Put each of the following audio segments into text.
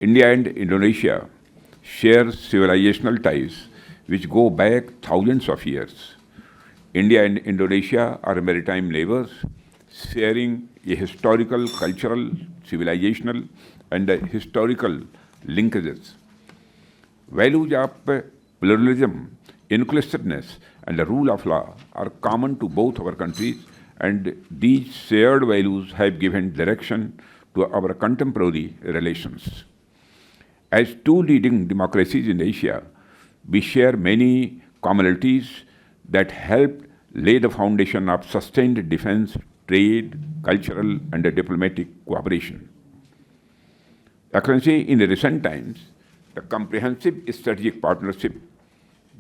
India and Indonesia share civilizational ties which go back thousands of years. India and Indonesia are maritime neighbors, sharing a historical, cultural, civilizational, and historical linkages. Values of pluralism, inclusiveness, and the rule of law are common to both our countries, and these shared values have given direction to our contemporary relations. As two leading democracies in Asia, we share many commonalities that helped lay the foundation of sustained defense, trade, cultural, and diplomatic cooperation. Excellency, in recent times, the comprehensive strategic partnership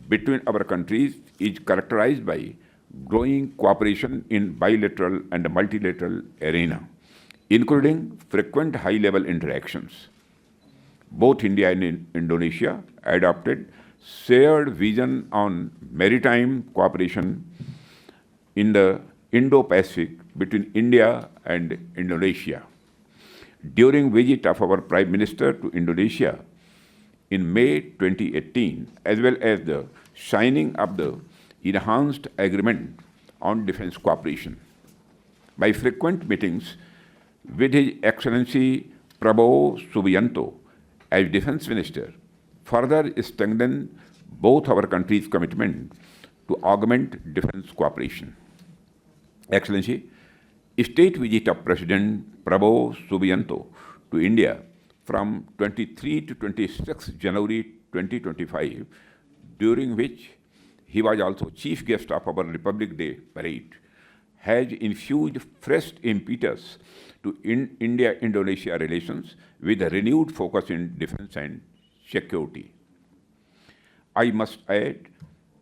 between our countries is characterized by growing cooperation in bilateral and multilateral arena, including frequent high-level interactions. Both India and Indonesia adopted shared vision on maritime cooperation in the Indo-Pacific between India and Indonesia. During visit of our Prime Minister to Indonesia in May 2018, as well as the signing of the enhanced agreement on defense cooperation. My frequent meetings with His Excellency Prabowo Subianto as Defense Minister further strengthen both our countries' commitment to augment defense cooperation. Excellency, state visit of President Prabowo Subianto to India from 23 to 26 January 2025, during which he was also chief guest of our Republic Day parade, has infused fresh impetus to India-Indonesia relations with a renewed focus in defense and security. I must add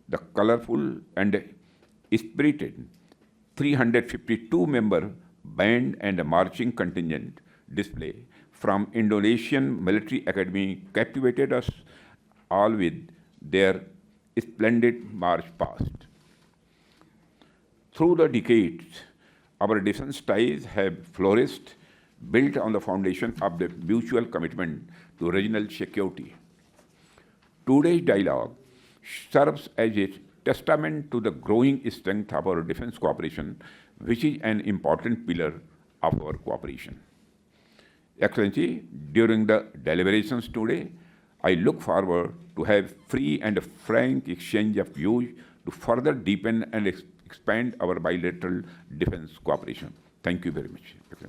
the colorful and spirited 352-member band and marching contingent display from Indonesian Military Academy captivated us all with their splendid march past. Through the decades, our defense ties have flourished, built on the foundation of the mutual commitment to regional security. Today's dialogue serves as a testament to the growing strength of our defense cooperation, which is an important pillar of our cooperation. Excellency, during the deliberations today, I look forward to have free and frank exchange of views to further deepen and expand our bilateral defense cooperation. Thank you very much, Excellency.